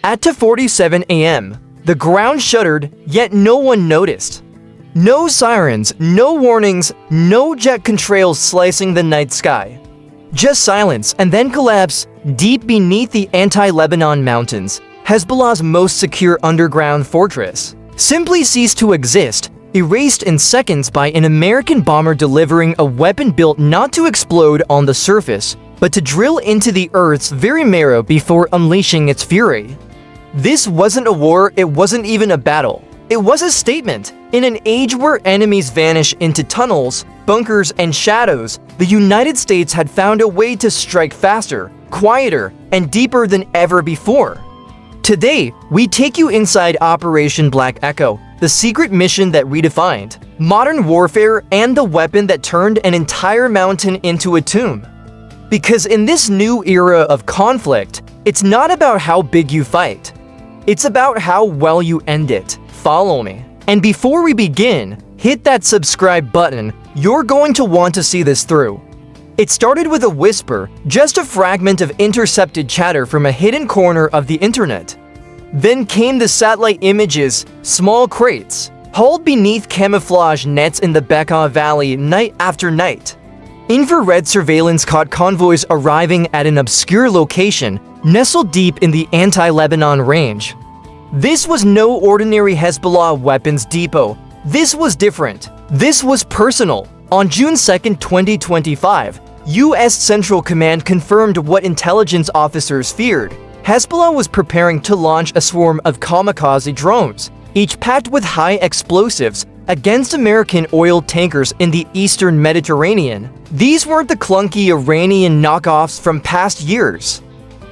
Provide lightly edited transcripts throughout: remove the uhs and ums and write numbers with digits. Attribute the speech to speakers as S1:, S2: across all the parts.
S1: At 2:47 a.m., the ground shuddered, yet no one noticed. No sirens, no warnings, no jet contrails slicing the night sky. Just silence and then collapse deep beneath the anti-Lebanon mountains. Hezbollah's most secure underground fortress simply ceased to exist, erased in seconds by an American bomber delivering a weapon built not to explode on the surface, but to drill into the Earth's very marrow before unleashing its fury. This wasn't a war, it wasn't even a battle. It was a statement. In an age where enemies vanish into tunnels, bunkers, and shadows, the United States had found a way to strike faster, quieter, and deeper than ever before. Today, we take you inside Operation Black Echo, the secret mission that redefined modern warfare and the weapon that turned an entire mountain into a tomb. Because in this new era of conflict, it's not about how big you fight. It's about how well you end it. Follow me. And before we begin, hit that subscribe button. You're going to want to see this through. It started with a whisper, just a fragment of intercepted chatter from a hidden corner of the internet. Then came the satellite images, small crates, hauled beneath camouflage nets in the Bekaa Valley night after night. Infrared surveillance caught convoys arriving at an obscure location, nestled deep in the anti-Lebanon range. This was no ordinary Hezbollah weapons depot. This was different. This was personal. On June 2, 2025, U.S. Central Command confirmed what intelligence officers feared. Hezbollah was preparing to launch a swarm of kamikaze drones, each packed with high explosives, against American oil tankers in the eastern Mediterranean. These weren't the clunky Iranian knockoffs from past years.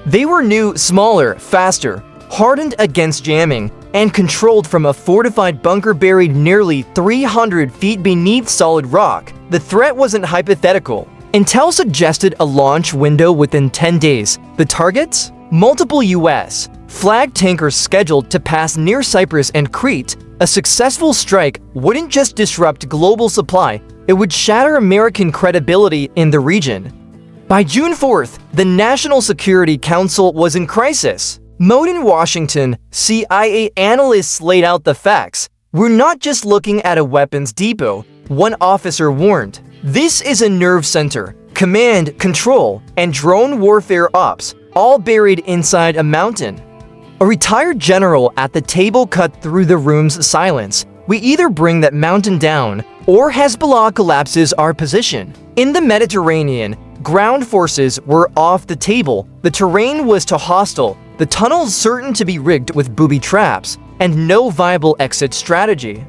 S1: They were new, smaller, faster, hardened against jamming, and controlled from a fortified bunker buried nearly 300 feet beneath solid rock. The threat wasn't hypothetical. Intel suggested a launch window within 10 days. The targets? Multiple U.S. flagged tankers scheduled to pass near Cyprus and Crete. A successful strike wouldn't just disrupt global supply, it would shatter American credibility in the region. By June 4th, the National Security Council was in crisis. Mode in Washington, CIA analysts laid out the facts. We're not just looking at a weapons depot, one officer warned. This is a nerve center, command, control, and drone warfare ops, all buried inside a mountain. A retired general at the table cut through the room's silence. We either bring that mountain down, or Hezbollah collapses our position. In the Mediterranean, ground forces were off the table. The terrain was too hostile, the tunnels certain to be rigged with booby traps, and no viable exit strategy.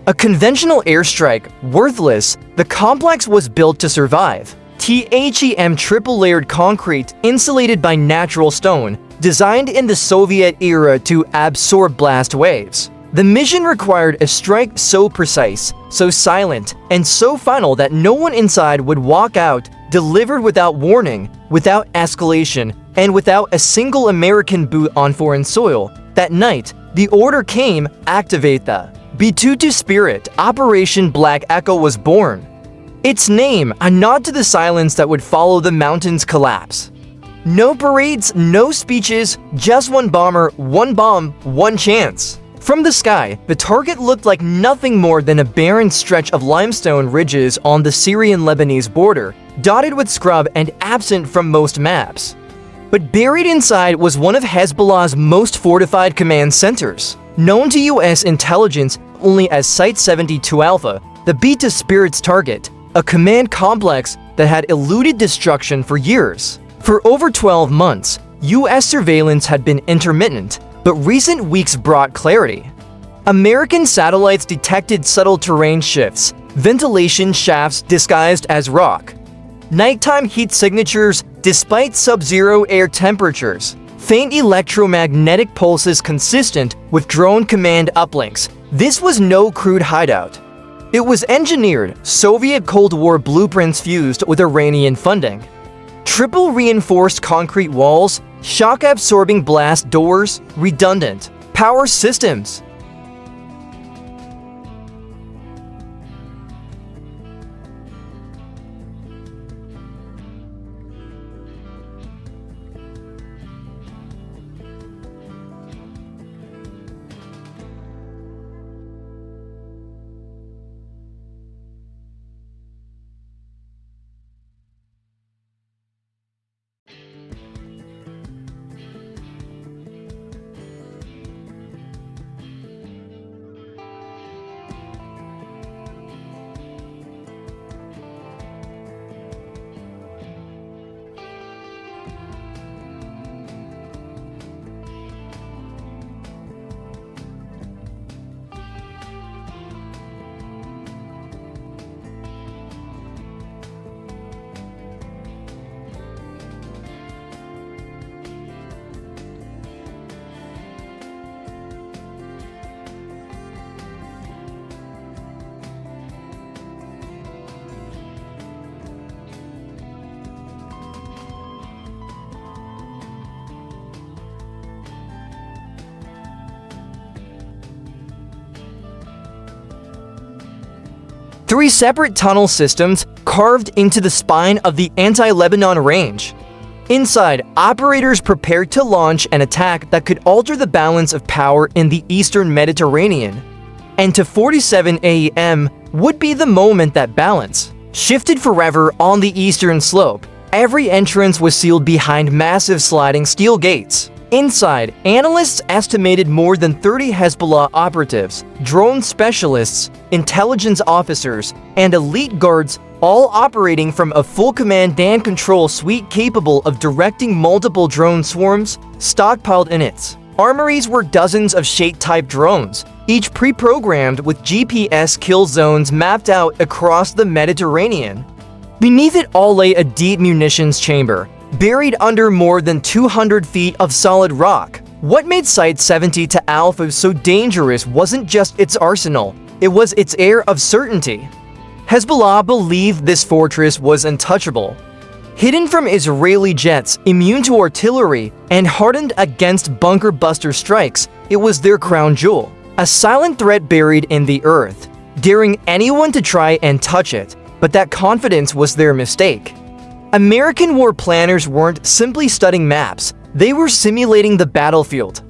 S1: A conventional airstrike, worthless, the complex was built to survive. THEM triple-layered concrete insulated by natural stone, designed in the Soviet era to absorb blast waves. The mission required a strike so precise, so silent, and so final that no one inside would walk out, delivered without warning, without escalation, and without a single American boot on foreign soil. That night, the order came, activate the B-2 spirit. Operation Black Echo was born. Its name, a nod to the silence that would follow the mountain's collapse. No parades, no speeches, just one bomber, one bomb, one chance. From the sky, the target looked like nothing more than a barren stretch of limestone ridges on the Syrian-Lebanese border, dotted with scrub and absent from most maps. But buried inside was one of Hezbollah's most fortified command centers. Known to U.S. intelligence only as Site 72 Alpha, the B-2 Spirit's target, a command complex that had eluded destruction for years. For over 12 months, U.S. surveillance had been intermittent, but recent weeks brought clarity. American satellites detected subtle terrain shifts, ventilation shafts disguised as rock, nighttime heat signatures despite sub-zero air temperatures, faint electromagnetic pulses consistent with drone command uplinks. This was no crude hideout. It was engineered, Soviet Cold War blueprints fused with Iranian funding. Triple reinforced concrete walls, shock-absorbing blast doors, redundant power systems. 3 separate tunnel systems carved into the spine of the anti-Lebanon range. Inside, operators prepared to launch an attack that could alter the balance of power in the eastern Mediterranean. And to 47 a.m. would be the moment that balance shifted forever on the eastern slope. Every entrance was sealed behind massive sliding steel gates. Inside, analysts estimated more than 30 Hezbollah operatives, drone specialists, intelligence officers, and elite guards, all operating from a full command and control suite capable of directing multiple drone swarms stockpiled in its armories were dozens of Shade-type drones, each pre-programmed with GPS kill zones mapped out across the Mediterranean. Beneath it all lay a deep munitions chamber, buried under more than 200 feet of solid rock. What made Site 70 to Alpha so dangerous wasn't just its arsenal, it was its air of certainty. Hezbollah believed this fortress was untouchable. Hidden from Israeli jets, immune to artillery, and hardened against bunker-buster strikes, it was their crown jewel. A silent threat buried in the earth, daring anyone to try and touch it, but that confidence was their mistake. American war planners weren't simply studying maps, they were simulating the battlefield.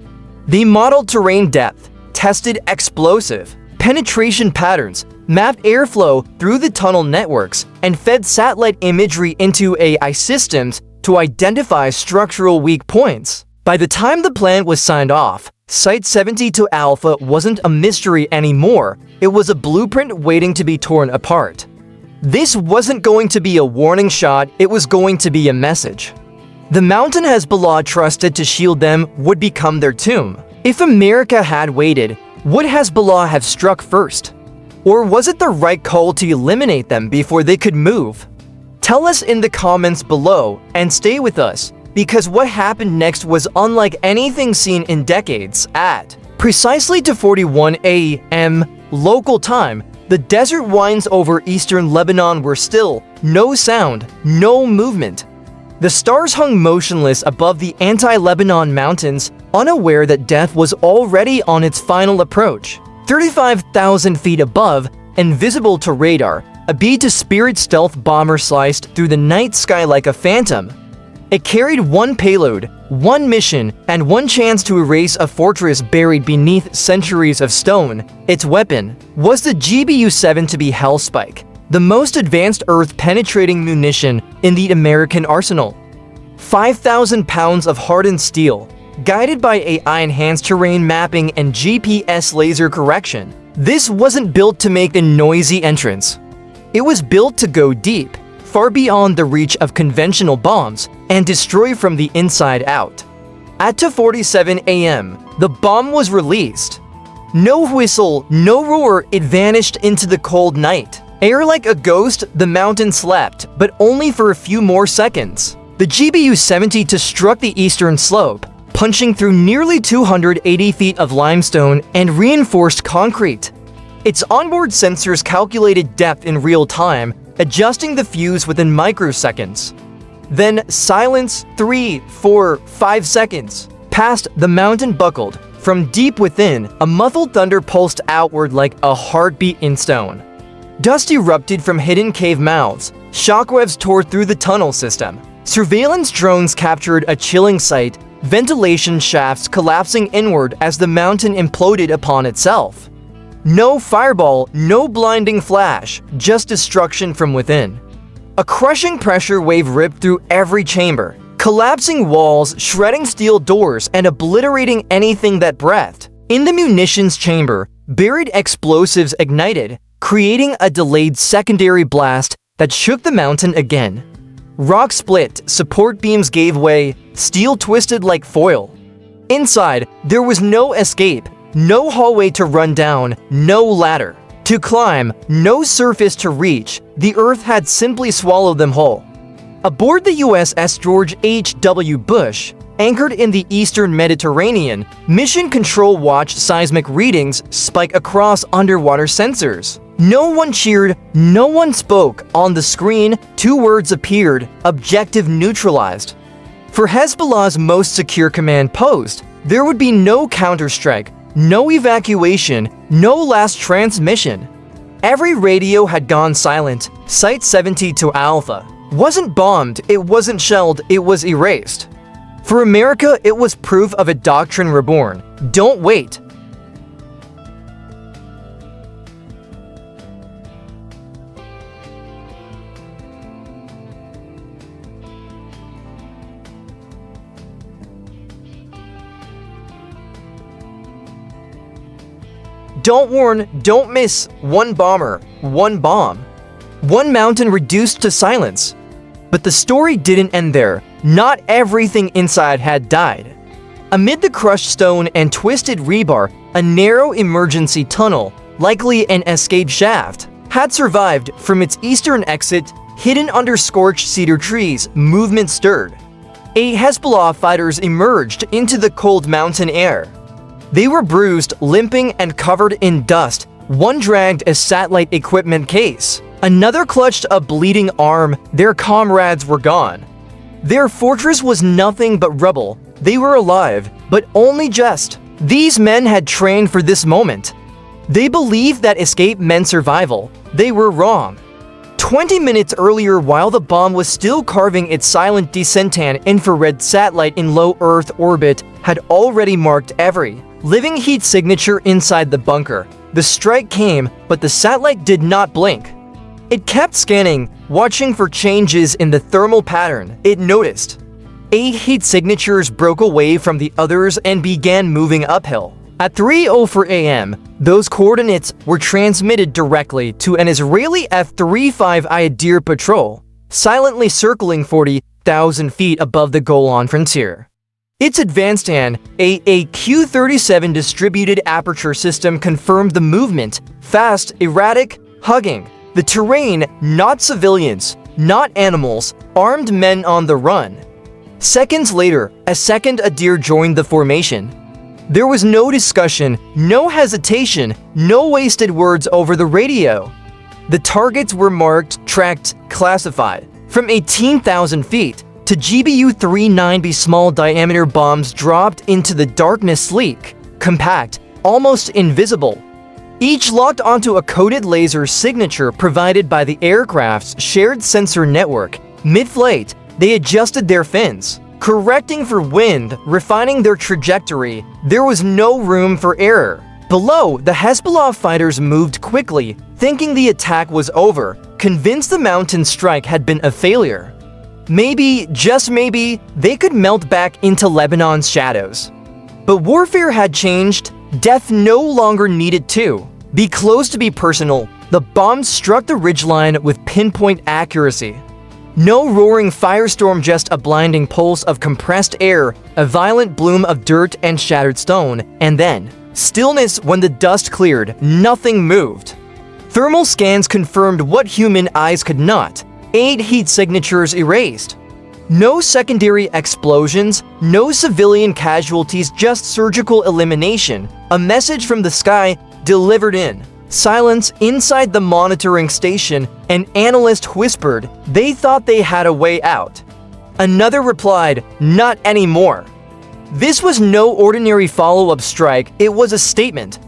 S1: They modeled terrain depth, tested explosive penetration patterns, mapped airflow through the tunnel networks, and fed satellite imagery into AI systems to identify structural weak points. By the time the plan was signed off, Site 70 to Alpha wasn't a mystery anymore, it was a blueprint waiting to be torn apart. This wasn't going to be a warning shot, it was going to be a message. The mountain Hezbollah trusted to shield them would become their tomb. If America had waited, would Hezbollah have struck first? Or was it the right call to eliminate them before they could move? Tell us in the comments below and stay with us, because what happened next was unlike anything seen in decades. At precisely 2:41 a.m. local time, the desert winds over eastern Lebanon were still, no sound, no movement. The stars hung motionless above the anti-Lebanon mountains, unaware that death was already on its final approach. 35,000 feet above, invisible to radar, a B-2 Spirit stealth bomber sliced through the night sky like a phantom. It carried one payload, one mission, and one chance to erase a fortress buried beneath centuries of stone. Its weapon was the GBU-7 to be Hellspike, the most advanced Earth-penetrating munition in the American arsenal. 5,000 pounds of hardened steel, guided by AI-enhanced terrain mapping and GPS laser correction. This wasn't built to make a noisy entrance. It was built to go deep, far beyond the reach of conventional bombs, and destroy from the inside out. At 2:47 a.m., the bomb was released. No whistle, no roar, it vanished into the cold night. Air like a ghost, the mountain slept, but only for a few more seconds. The GBU-70 struck the eastern slope, punching through nearly 280 feet of limestone and reinforced concrete. Its onboard sensors calculated depth in real time, adjusting the fuse within microseconds. Then silence, 3, 4, 5 seconds. Past, the mountain buckled. From deep within, a muffled thunder pulsed outward like a heartbeat in stone. Dust erupted from hidden cave mouths. Shockwaves tore through the tunnel system. Surveillance drones captured a chilling sight, ventilation shafts collapsing inward as the mountain imploded upon itself. No fireball, no blinding flash, just destruction from within. A crushing pressure wave ripped through every chamber, collapsing walls, shredding steel doors, and obliterating anything that breathed. In the munitions chamber, buried explosives ignited, creating a delayed secondary blast that shook the mountain again. Rock split, support beams gave way, steel twisted like foil. Inside, there was no escape, no hallway to run down, no ladder to climb, no surface to reach. The earth had simply swallowed them whole. Aboard the USS George H.W. Bush, anchored in the eastern Mediterranean, Mission Control watched seismic readings spike across underwater sensors. No one cheered, no one spoke. On the screen, 2 words appeared: objective neutralized. For Hezbollah's most secure command post, there would be no counterstrike, no evacuation, no last transmission. Every radio had gone silent. Site 70 to Alpha wasn't bombed, it wasn't shelled, it was erased. For America, it was proof of a doctrine reborn. Don't wait. Don't warn, don't miss. One bomber, one bomb. One mountain reduced to silence. But the story didn't end there. Not everything inside had died. Amid the crushed stone and twisted rebar, a narrow emergency tunnel, likely an escape shaft, had survived. From its eastern exit, hidden under scorched cedar trees, movement stirred. 8 Hezbollah fighters emerged into the cold mountain air. They were bruised, limping, and covered in dust. One dragged a satellite equipment case. Another clutched a bleeding arm. Their comrades were gone. Their fortress was nothing but rubble. They were alive, but only just. These men had trained for this moment. They believed that escape meant survival. They were wrong. 20 minutes earlier, while the bomb was still carving its silent descent, an infrared satellite in low Earth orbit had already marked every living heat signature inside the bunker. The strike came, but the satellite did not blink. It kept scanning, watching for changes in the thermal pattern. It noticed 8 heat signatures broke away from the others and began moving uphill. At 3:04 a.m., those coordinates were transmitted directly to an Israeli F-35I Adir patrol, silently circling 40,000 feet above the Golan frontier. Its advanced a Q-37 distributed aperture system confirmed the movement, fast, erratic, hugging the terrain, not civilians, not animals, armed men on the run. Seconds later, a second Adir joined the formation. There was no discussion, no hesitation, no wasted words over the radio. The targets were marked, tracked, classified. From 18,000 feet to GBU-39B, small diameter bombs dropped into the darkness, sleek, compact, almost invisible. Each locked onto a coded laser signature provided by the aircraft's shared sensor network. Mid-flight, they adjusted their fins, correcting for wind, refining their trajectory. There was no room for error. Below, the Hezbollah fighters moved quickly, thinking the attack was over, convinced the mountain strike had been a failure. Maybe, just maybe, they could melt back into Lebanon's shadows. But warfare had changed. Death no longer needed to be close to be personal. The bombs struck the ridgeline with pinpoint accuracy. No roaring firestorm, just a blinding pulse of compressed air, a violent bloom of dirt and shattered stone, and then stillness. When the dust cleared, nothing moved. Thermal scans confirmed what human eyes could not. 8 heat signatures erased. No secondary explosions, no civilian casualties, just surgical elimination. A message from the sky delivered in silence inside the monitoring station. An analyst whispered they thought they had a way out. Another replied, not anymore. This was no ordinary follow-up strike, it was a statement.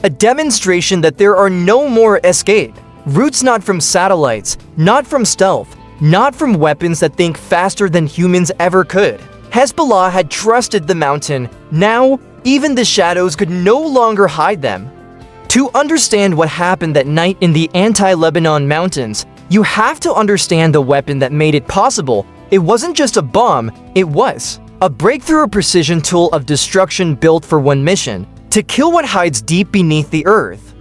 S1: A demonstration that there are no more escape routes, not from satellites, not from stealth, not from weapons that think faster than humans ever could. Hezbollah had trusted the mountain. Now, even the shadows could no longer hide them. To understand what happened that night in the anti-Lebanon mountains, you have to understand the weapon that made it possible. It wasn't just a bomb, it was a breakthrough precision tool of destruction built for one mission: to kill what hides deep beneath the earth.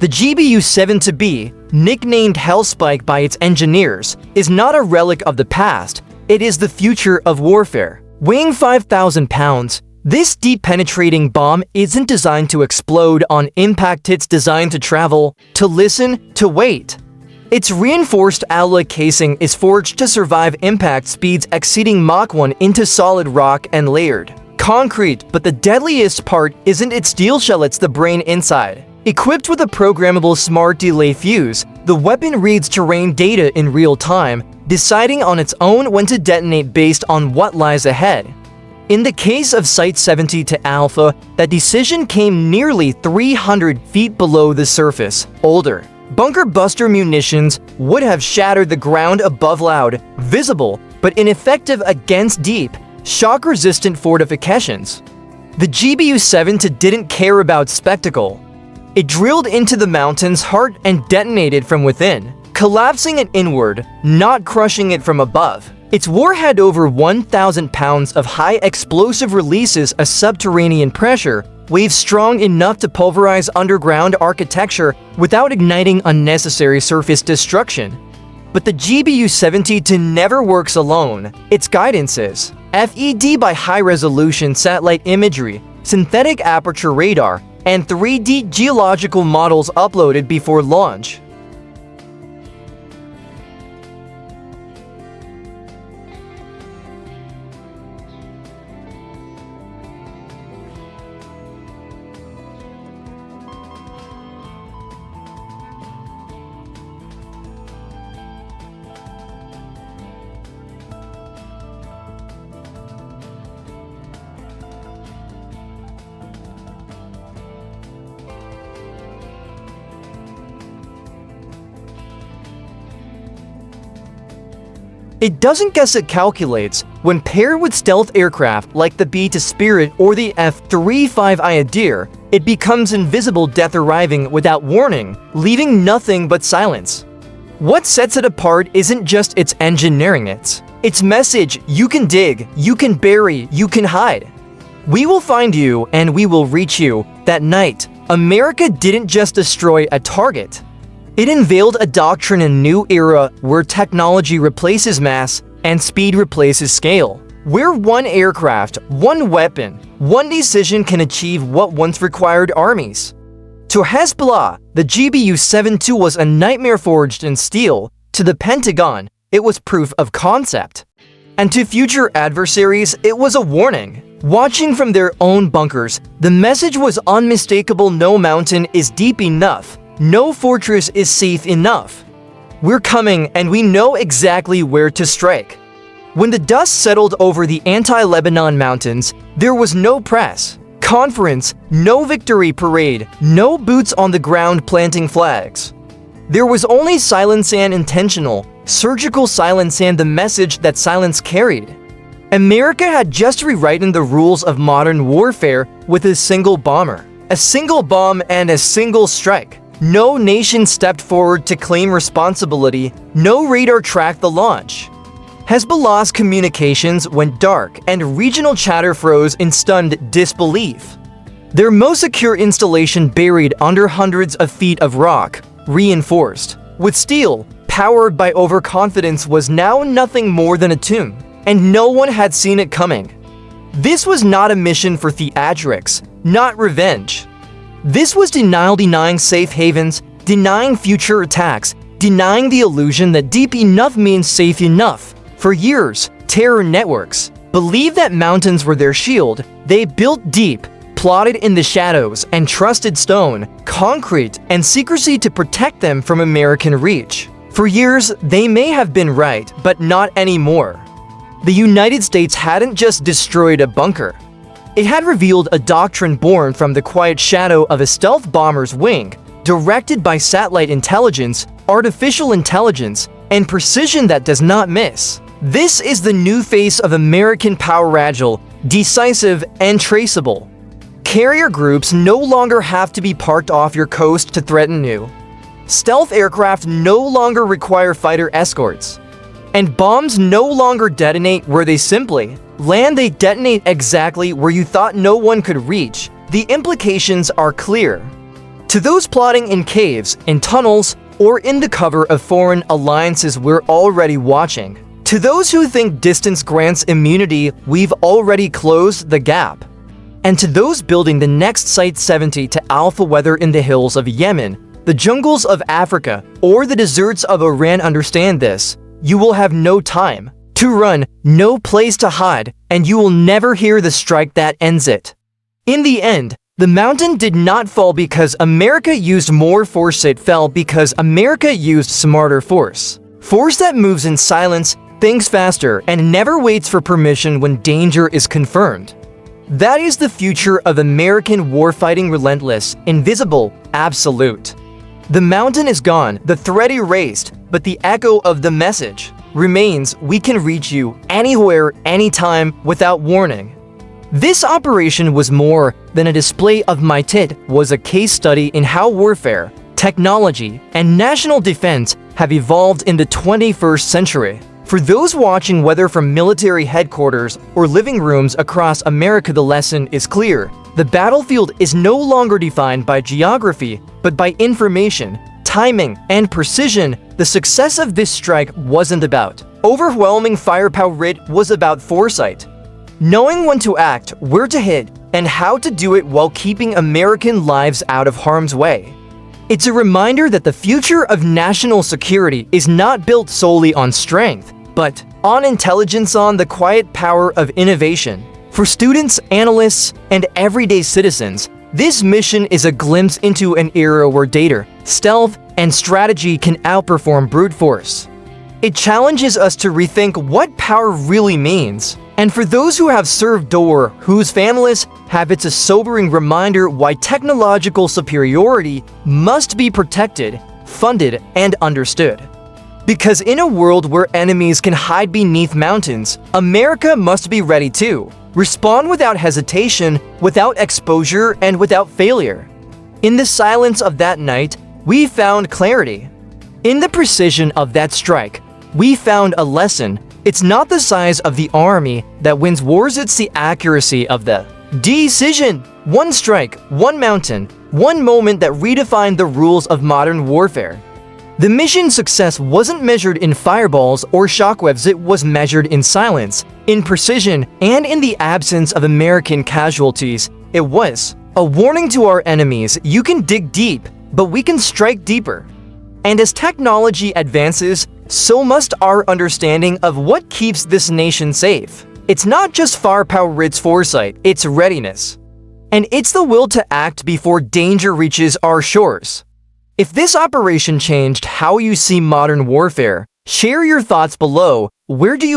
S1: The GBU-7B, nicknamed Hellspike by its engineers, is not a relic of the past, it is the future of warfare. Weighing 5,000 pounds, this deep-penetrating bomb isn't designed to explode on impact, it's designed to travel, to listen, to wait. Its reinforced alloy casing is forged to survive impact speeds exceeding Mach 1 into solid rock and layered concrete, but the deadliest part isn't its steel shell, it's the brain inside. Equipped with a programmable smart delay fuse, the weapon reads terrain data in real time, deciding on its own when to detonate based on what lies ahead. In the case of Site 70 to Alpha, that decision came nearly 300 feet below the surface. Older, Bunker buster munitions would have shattered the ground above loud, visible, but ineffective against deep, shock-resistant fortifications. The GBU-72 didn't care about spectacle. It drilled into the mountain's heart and detonated from within, collapsing it inward, not crushing it from above. Its warhead over 1,000 pounds of high explosive releases a subterranean pressure wave strong enough to pulverize underground architecture without igniting unnecessary surface destruction. But the GBU-72 never works alone. Its guidance is FED by high-resolution satellite imagery, synthetic aperture radar, and 3D geological models uploaded before launch. It doesn't guess, it calculates. When paired with stealth aircraft like the B-2 Spirit or the F-35I Adair, it becomes invisible, death arriving without warning, leaving nothing but silence. What sets it apart isn't just its engineering, it's its message: you can dig, you can bury, you can hide. We will find you and we will reach you. That night, America didn't just destroy a target. It unveiled a doctrine, a new era where technology replaces mass and speed replaces scale. Where one aircraft, one weapon, one decision can achieve what once required armies. To Hezbollah, the GBU-72 was a nightmare forged in steel. To the Pentagon, it was proof of concept. And to future adversaries, it was a warning. Watching from their own bunkers, the message was unmistakable: no mountain is deep enough. No fortress is safe enough. We're coming, and we know exactly where to strike. When the dust settled over the anti-Lebanon mountains, there was no press conference, no victory parade, no boots on the ground planting flags. There was only silence, and intentional, surgical silence, and the message that silence carried. America had just rewritten the rules of modern warfare with a single bomber, a single bomb, and a single strike. No nation stepped forward to claim responsibility. No radar tracked the launch. Hezbollah's communications went dark, and regional chatter froze in stunned disbelief. Their most secure installation, buried under hundreds of feet of rock, reinforced with steel, powered by overconfidence, was now nothing more than a tomb, and no one had seen it coming. This was not a mission for theatrics, not revenge. This was denial, denying safe havens, denying future attacks, denying the illusion that deep enough means safe enough. For years, terror networks believed that mountains were their shield. They built deep, plotted in the shadows, and trusted stone, concrete, and secrecy to protect them from American reach. For years, they may have been right, but not anymore. The United States hadn't just destroyed a bunker. It had revealed a doctrine born from the quiet shadow of a stealth bomber's wing, directed by satellite intelligence, artificial intelligence, and precision that does not miss. This is the new face of American power: agile, decisive, and traceable. Carrier groups no longer have to be parked off your coast to threaten you. Stealth aircraft no longer require fighter escorts. And bombs no longer detonate where they simply land. They detonate exactly where you thought no one could reach. The implications are clear. To those plotting in caves, in tunnels, or in the cover of foreign alliances, we're already watching. To those who think distance grants immunity, we've already closed the gap. And to those building the next Site 70 to Alpha, whether in the hills of Yemen, the jungles of Africa, or the deserts of Iran, understand this: you will have no time to run, no place to hide, and you will never hear the strike that ends it. In the end, the mountain did not fall because America used more force. It fell because America used smarter force. Force that moves in silence, thinks faster, and never waits for permission when danger is confirmed. That is the future of American warfighting: relentless, invisible, absolute. The mountain is gone, the threat erased, but the echo of the message remains. We can reach you anywhere, anytime, without warning. This operation was more than a display of might. It was a case study in how warfare, technology, and national defense have evolved in the 21st century. For those watching, whether from military headquarters or living rooms across America, the lesson is clear. The battlefield is no longer defined by geography, but by information, timing, and precision. The success of this strike wasn't about overwhelming firepower, it was about foresight. Knowing when to act, where to hit, and how to do it while keeping American lives out of harm's way. It's a reminder that the future of national security is not built solely on strength, but on intelligence, on the quiet power of innovation. For students, analysts, and everyday citizens, this mission is a glimpse into an era where data, stealth, and strategy can outperform brute force. It challenges us to rethink what power really means. And for those who have served or whose families have, it's a sobering reminder why technological superiority must be protected, funded, and understood. Because in a world where enemies can hide beneath mountains, America must be ready to respond without hesitation, without exposure, and without failure. In the silence of that night, we found clarity. In the precision of that strike, we found a lesson. It's not the size of the army that wins wars, it's the accuracy of the decision. One strike, one mountain, one moment that redefined the rules of modern warfare. The mission's success wasn't measured in fireballs or shockwaves, it was measured in silence, in precision, and in the absence of American casualties. It was a warning to our enemies: you can dig deep, but we can strike deeper. And as technology advances, so must our understanding of what keeps this nation safe. It's not just firepower, it's foresight, it's readiness. And it's the will to act before danger reaches our shores. If this operation changed how you see modern warfare, share your thoughts below. Where do you